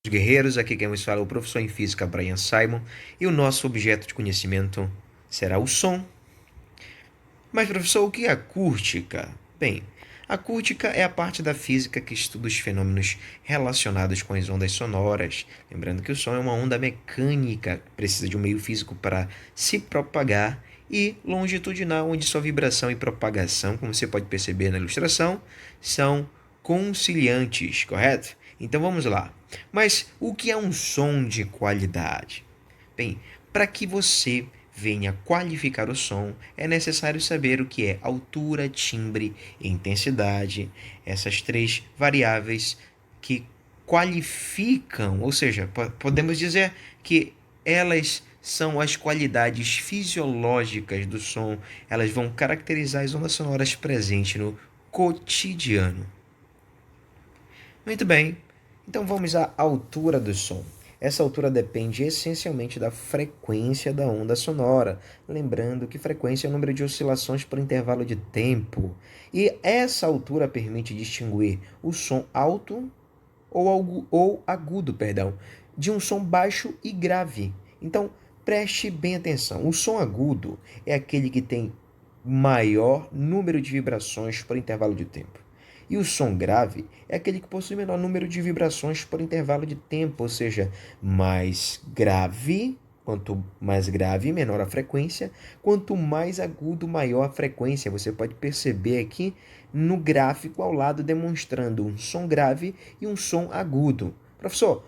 Guerreiros, aqui quem nos fala é o professor em física Brian Simon e o nosso objeto de conhecimento será o som. Mas professor, o que é acústica? Bem, a acústica é a parte da física que estuda os fenômenos relacionados com as ondas sonoras. Lembrando que o som é uma onda mecânica, que precisa de um meio físico para se propagar, e longitudinal, onde sua vibração e propagação, como você pode perceber na ilustração, são conciliantes, correto? Então vamos lá. Mas o que é um som de qualidade? Bem, para que você venha qualificar o som, é necessário saber o que é altura, timbre e intensidade, essas três variáveis que qualificam, ou seja, podemos dizer que elas são as qualidades fisiológicas do som, elas vão caracterizar as ondas sonoras presentes no cotidiano. Muito bem, então vamos à altura do som. Essa altura depende essencialmente da frequência da onda sonora, lembrando que frequência é o número de oscilações por intervalo de tempo. E essa altura permite distinguir o som alto ou agudo, de um som baixo e grave. Então, preste bem atenção. O som agudo é aquele que tem maior número de vibrações por intervalo de tempo. E o som grave é aquele que possui menor número de vibrações por intervalo de tempo, ou seja, mais grave, quanto mais grave, menor a frequência, quanto mais agudo, maior a frequência. Você pode perceber aqui no gráfico ao lado demonstrando um som grave e um som agudo. Professor,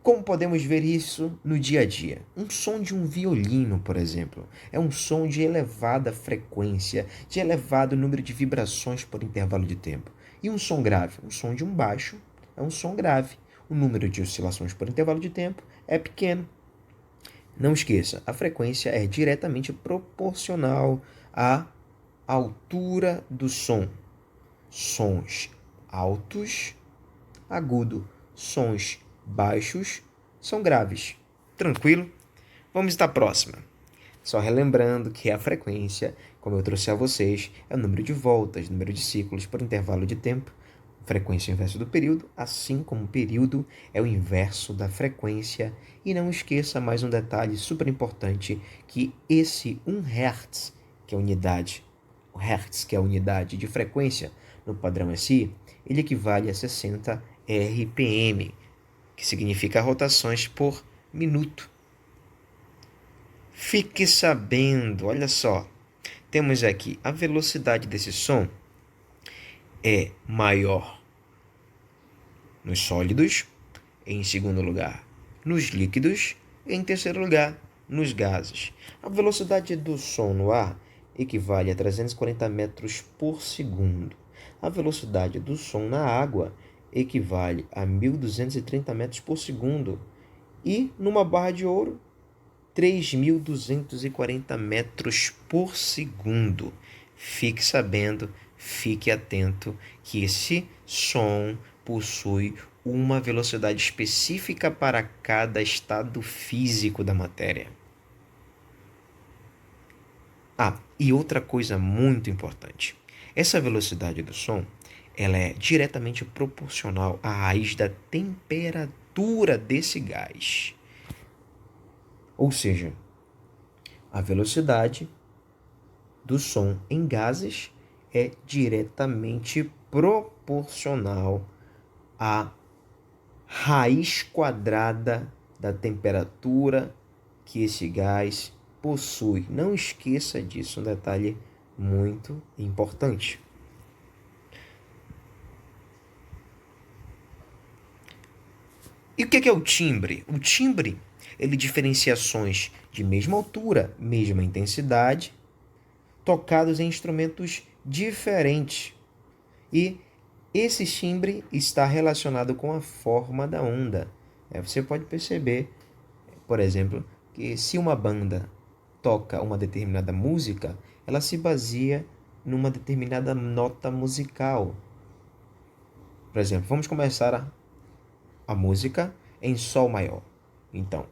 como podemos ver isso no dia a dia? Um som de um violino, por exemplo, é um som de elevada frequência, de elevado número de vibrações por intervalo de tempo. E um som grave? Um som de um baixo é um som grave. O número de oscilações por intervalo de tempo é pequeno. Não esqueça, a frequência é diretamente proporcional à altura do som. Sons altos, agudo. Sons baixos são graves. Tranquilo? Vamos estar próxima. Só relembrando que a frequência, como eu trouxe a vocês, é o número de voltas, número de ciclos por intervalo de tempo. Frequência é o inverso do período, assim como o período é o inverso da frequência. E não esqueça mais um detalhe super importante, que esse 1 Hz, que é a unidade, o Hertz, que é a unidade de frequência no padrão SI, ele equivale a 60 RPM, que significa rotações por minuto. Fique sabendo, olha só, temos aqui a velocidade desse som é maior nos sólidos, em segundo lugar nos líquidos, e em terceiro lugar nos gases. A velocidade do som no ar equivale a 340 metros por segundo. A velocidade do som na água equivale a 1.230 metros por segundo. E numa barra de ouro, 3.240 metros por segundo. Fique sabendo, fique atento que esse som possui uma velocidade específica para cada estado físico da matéria. E outra coisa muito importante. Essa velocidade do som, ela é diretamente proporcional à raiz da temperatura desse gás. Ou seja, a velocidade do som em gases é diretamente proporcional à raiz quadrada da temperatura que esse gás possui. Não esqueça disso, um detalhe muito importante. E o que é o timbre? O timbre, ele diferencia sons de mesma altura, mesma intensidade, tocados em instrumentos diferentes. E esse timbre está relacionado com a forma da onda. Você pode perceber, por exemplo, que se uma banda toca uma determinada música, ela se baseia numa determinada nota musical. Por exemplo, vamos começar a música em sol maior. Então,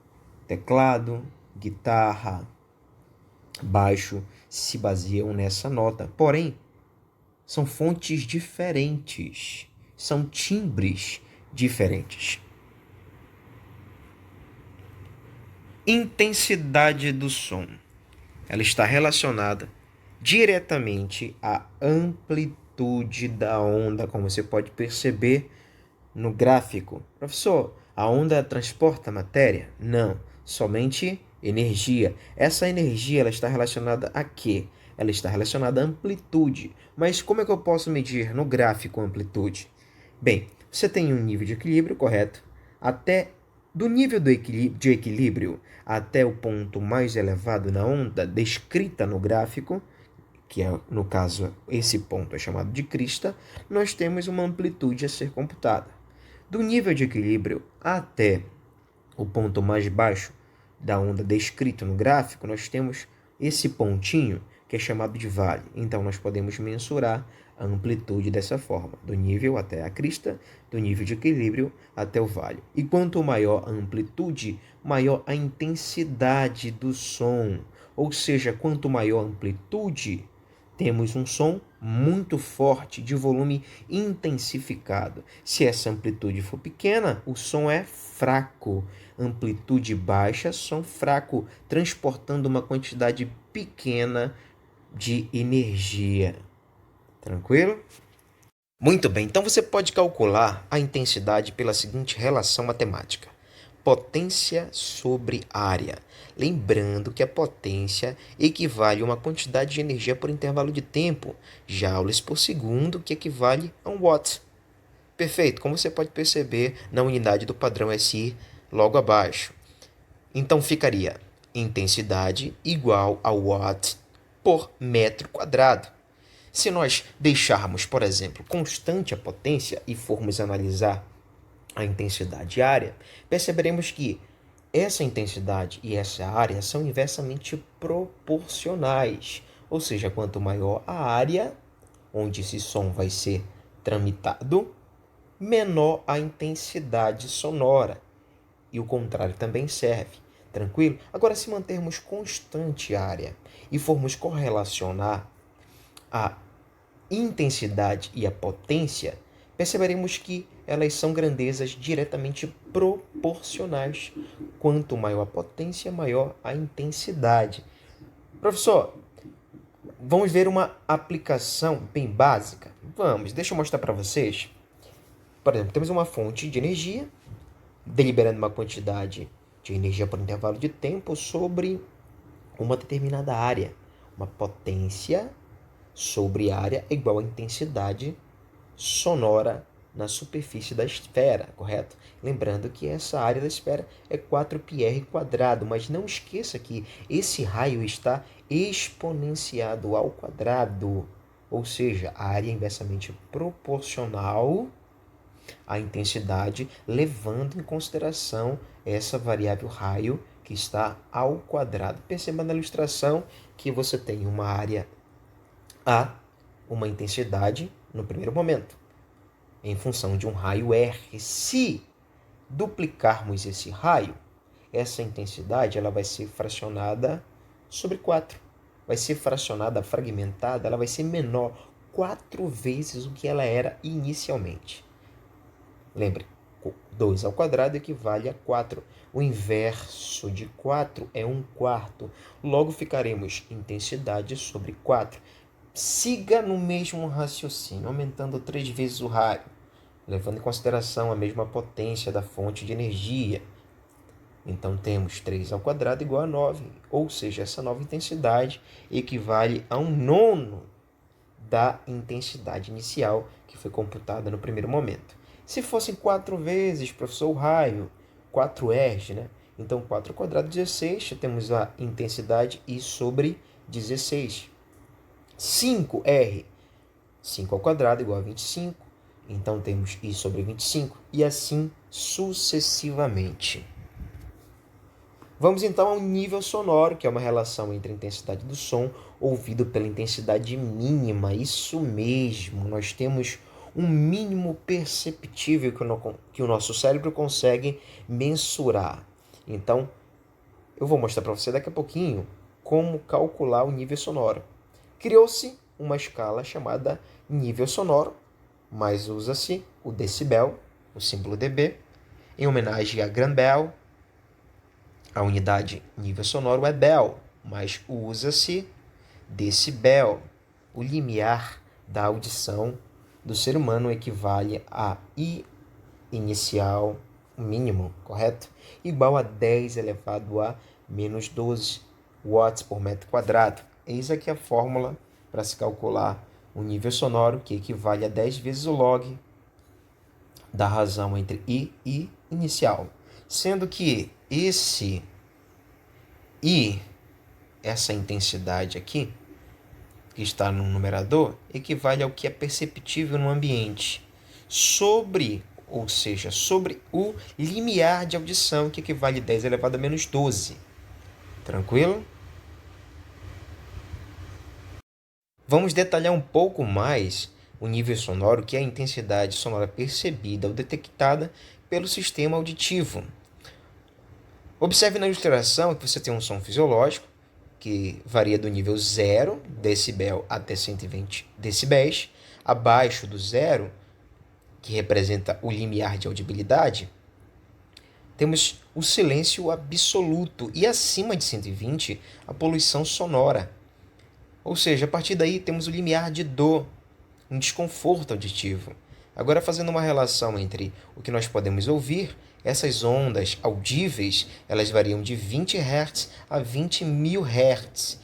teclado, guitarra, baixo se baseiam nessa nota. Porém, são fontes diferentes, são timbres diferentes. Intensidade do som. Ela está relacionada diretamente à amplitude da onda, como você pode perceber no gráfico. Professor, a onda transporta matéria? Não, somente energia. Essa energia ela está relacionada a quê? Ela está relacionada à amplitude. Mas como é que eu posso medir no gráfico a amplitude? Bem, você tem um nível de equilíbrio, correto? Até do nível de equilíbrio até o ponto mais elevado na onda descrita no gráfico, que é, no caso, esse ponto é chamado de crista, nós temos uma amplitude a ser computada. Do nível de equilíbrio até o ponto mais baixo da onda descrito no gráfico, nós temos esse pontinho que é chamado de vale. Então, nós podemos mensurar a amplitude dessa forma, do nível até a crista, do nível de equilíbrio até o vale. E quanto maior a amplitude, maior a intensidade do som. Ou seja, quanto maior a amplitude, temos um som muito forte, de volume intensificado. Se essa amplitude for pequena, o som é fraco. Amplitude baixa, som fraco, transportando uma quantidade pequena de energia. Tranquilo? Muito bem, então você pode calcular a intensidade pela seguinte relação matemática: potência sobre área. Lembrando que a potência equivale a uma quantidade de energia por intervalo de tempo, joules por segundo, que equivale a um watt. Perfeito, como você pode perceber na unidade do padrão SI logo abaixo. Então ficaria intensidade igual a watt por metro quadrado. Se nós deixarmos, por exemplo, constante a potência e formos analisar a intensidade área, perceberemos que essa intensidade e essa área são inversamente proporcionais. Ou seja, quanto maior a área onde esse som vai ser tramitado, menor a intensidade sonora. E o contrário também serve. Tranquilo? Agora, se mantermos constante a área e formos correlacionar a intensidade e a potência, perceberemos que elas são grandezas diretamente proporcionais. Quanto maior a potência, maior a intensidade. Professor, vamos ver uma aplicação bem básica? Vamos, deixa eu mostrar para vocês. Por exemplo, temos uma fonte de energia, deliberando uma quantidade de energia por intervalo de tempo sobre uma determinada área. Uma potência sobre área é igual a intensidade sonora na superfície da esfera, correto? Lembrando que essa área da esfera é 4πr², mas não esqueça que esse raio está exponenciado ao quadrado, ou seja, a área é inversamente proporcional à intensidade, levando em consideração essa variável raio que está ao quadrado. Perceba na ilustração que você tem uma área A, uma intensidade no primeiro momento, em função de um raio R. Se duplicarmos esse raio, essa intensidade ela vai ser fracionada sobre 4. Vai ser fracionada, fragmentada, ela vai ser menor 4 vezes o que ela era inicialmente. Lembre, 2 ao quadrado equivale a 4. O inverso de 4 é 1/4. Logo ficaremos intensidade sobre 4. Siga no mesmo raciocínio, aumentando 3 vezes o raio, levando em consideração a mesma potência da fonte de energia. Então, temos 3 ao quadrado igual a 9, ou seja, essa nova intensidade equivale a 1/9 da intensidade inicial que foi computada no primeiro momento. Se fossem 4 vezes, professor, o raio, 4 R's, né? Então, 4 ao quadrado, 16, temos a intensidade I sobre 16. 5R, 5 ao quadrado igual a 25. Então, temos I sobre 25 e assim sucessivamente. Vamos então ao nível sonoro, que é uma relação entre a intensidade do som ouvido pela intensidade mínima. Isso mesmo, nós temos um mínimo perceptível que o nosso cérebro consegue mensurar. Então, eu vou mostrar para você daqui a pouquinho como calcular o nível sonoro. Criou-se uma escala chamada nível sonoro, mas usa-se o decibel, o símbolo dB, em homenagem a Graham Bell, A unidade nível sonoro é bel, mas usa-se decibel. O limiar da audição do ser humano equivale a I inicial mínimo, correto? Igual a 10 elevado a menos 12 watts por metro quadrado. Eis aqui a fórmula para se calcular o nível sonoro, que equivale a 10 vezes o log da razão entre I e inicial. Sendo que essa intensidade aqui, que está no numerador, equivale ao que é perceptível no ambiente, sobre o limiar de audição, que equivale a 10 elevado a menos 12. Tranquilo? Vamos detalhar um pouco mais o nível sonoro, que é a intensidade sonora percebida ou detectada pelo sistema auditivo. Observe na ilustração que você tem um som fisiológico, que varia do nível 0 decibel até 120 decibéis. Abaixo do zero, que representa o limiar de audibilidade, temos o silêncio absoluto, e acima de 120, a poluição sonora. Ou seja, a partir daí temos o limiar de dor, um desconforto auditivo. Agora, fazendo uma relação entre o que nós podemos ouvir, essas ondas audíveis, elas variam de 20 Hz a 20.000 Hz.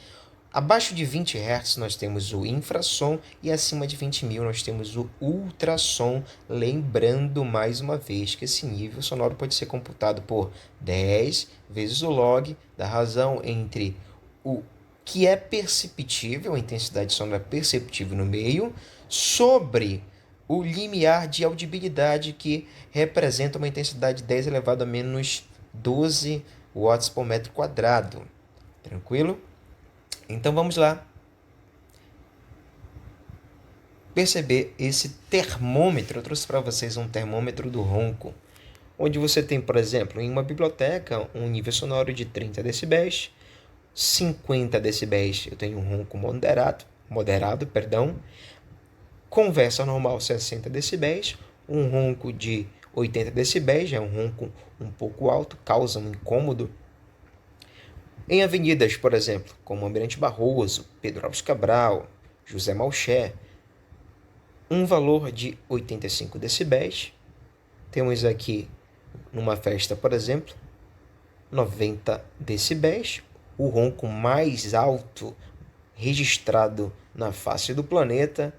Abaixo de 20 Hz nós temos o infrassom e acima de 20.000 nós temos o ultrassom. Lembrando mais uma vez que esse nível sonoro pode ser computado por 10 vezes o log da razão entre o que é perceptível, a intensidade sonora perceptível no meio, sobre o limiar de audibilidade, que representa uma intensidade de 10 elevado a menos 12 watts por metro quadrado. Tranquilo? Então vamos lá perceber esse termômetro. Eu trouxe para vocês um termômetro do ronco, onde você tem, por exemplo, em uma biblioteca, um nível sonoro de 30 decibéis, 50 decibéis eu tenho um ronco moderado, conversa normal 60 decibéis, um ronco de 80 decibéis, é um ronco um pouco alto, causa um incômodo. Em avenidas, por exemplo, como Almirante Barroso, Pedro Álvares Cabral, José Malcher, um valor de 85 decibéis. Temos aqui, numa festa, por exemplo, 90 decibéis, o ronco mais alto registrado na face do planeta.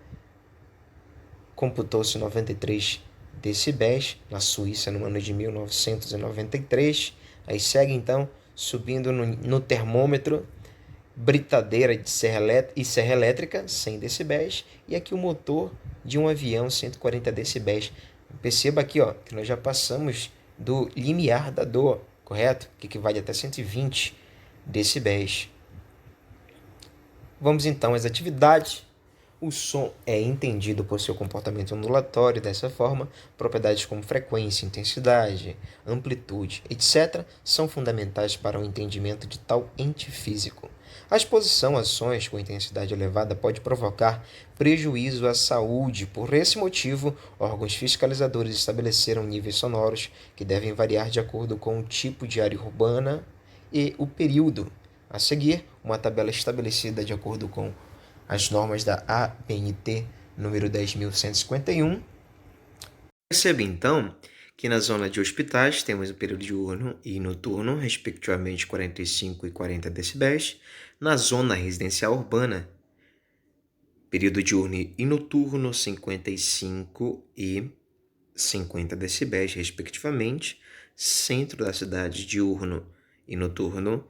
Computou-se 93 decibéis na Suíça no ano de 1993. Aí segue, então, subindo no termômetro, britadeira de serra elétrica, 100 decibéis, e aqui o motor de um avião, 140 decibéis. Perceba aqui, que nós já passamos do limiar da dor, correto? Que equivale até 120 decibéis. Vamos então às atividades. O som é entendido por seu comportamento ondulatório. Dessa forma, propriedades como frequência, intensidade, amplitude, etc., são fundamentais para o entendimento de tal ente físico. A exposição a sons com intensidade elevada pode provocar prejuízo à saúde. Por esse motivo, órgãos fiscalizadores estabeleceram níveis sonoros que devem variar de acordo com o tipo de área urbana e o período. A seguir, uma tabela estabelecida de acordo com as normas da ABNT número 10.151. Perceba, então, que na zona de hospitais temos o período diurno e noturno, respectivamente 45 e 40 decibéis. Na zona residencial urbana, período diurno e noturno, 55 e 50 decibéis, respectivamente. Centro da cidade, diurno e noturno,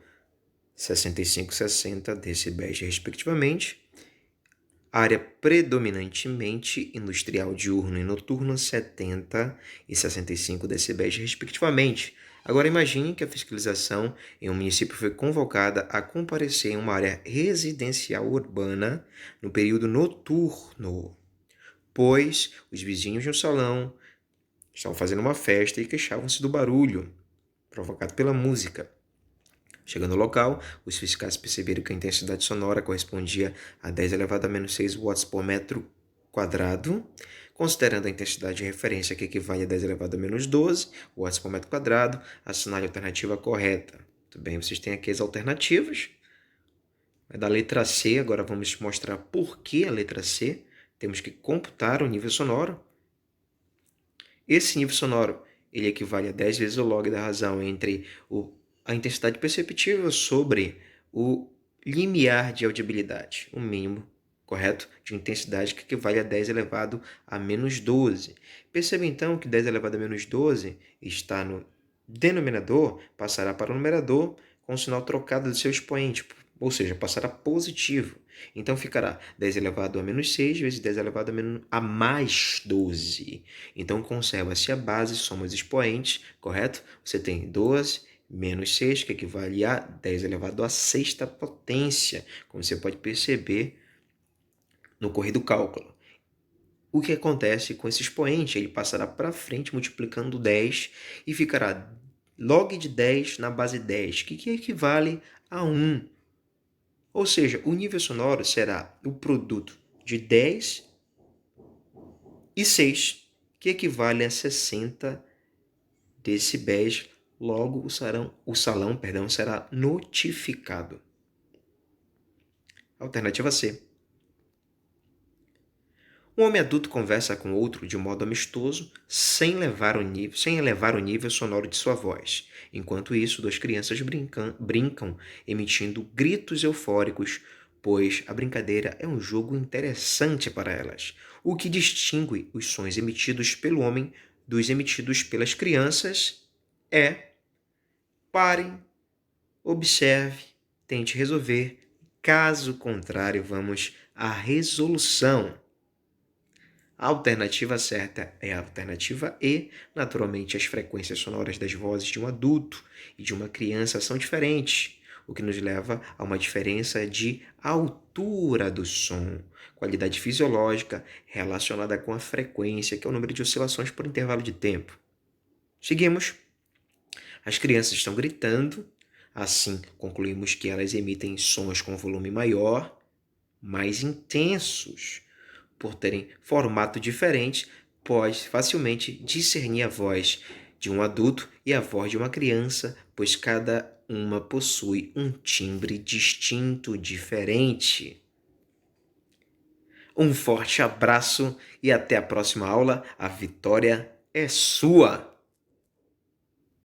65 e 60 decibéis, respectivamente. Área predominantemente industrial, diurno e noturno, 70 e 65 decibéis, respectivamente. Agora imagine que a fiscalização em um município foi convocada a comparecer em uma área residencial urbana no período noturno, pois os vizinhos de um salão estavam fazendo uma festa e queixavam-se do barulho provocado pela música. Chegando ao local, os fiscais perceberam que a intensidade sonora correspondia a 10 elevado a menos 6 watts por metro quadrado, considerando a intensidade de referência, que equivale a 10 elevado a menos 12 watts por metro quadrado. Assinale a alternativa correta. Muito bem, vocês têm aqui as alternativas. É da letra C, agora vamos mostrar por que a letra C. Temos que computar o nível sonoro. Esse nível sonoro ele equivale a 10 vezes o log da razão entre a intensidade perceptível sobre o limiar de audibilidade, o mínimo, correto, de intensidade que equivale a 10 elevado a menos 12. Perceba então que 10 elevado a menos 12 está no denominador, passará para o numerador com o sinal trocado do seu expoente, ou seja, passará positivo. Então ficará 10 elevado a menos 6 vezes 10 elevado a mais 12. Então conserva-se a base, soma os expoentes, correto? Você tem 12 menos 6, que equivale a 10 elevado à sexta potência, como você pode perceber no correr do cálculo. O que acontece com esse expoente? Ele passará para frente multiplicando 10 e ficará log de 10 na base 10, que equivale a 1. Ou seja, o nível sonoro será o produto de 10 e 6, que equivale a 60 decibéis. Logo, o salão será notificado. Alternativa C. Um homem adulto conversa com outro de modo amistoso, sem elevar o nível sonoro de sua voz. Enquanto isso, duas crianças brincam, emitindo gritos eufóricos, pois a brincadeira é um jogo interessante para elas. O que distingue os sons emitidos pelo homem dos emitidos pelas crianças é: pare, observe, tente resolver. Caso contrário, vamos à resolução. A alternativa certa é a alternativa E. Naturalmente, as frequências sonoras das vozes de um adulto e de uma criança são diferentes, o que nos leva a uma diferença de altura do som, qualidade fisiológica relacionada com a frequência, que é o número de oscilações por intervalo de tempo. Seguimos. As crianças estão gritando, assim concluímos que elas emitem sons com volume maior, mais intensos. Por terem formato diferente, pode facilmente discernir a voz de um adulto e a voz de uma criança, pois cada uma possui um timbre distinto, diferente. Um forte abraço e até a próxima aula. A vitória é sua!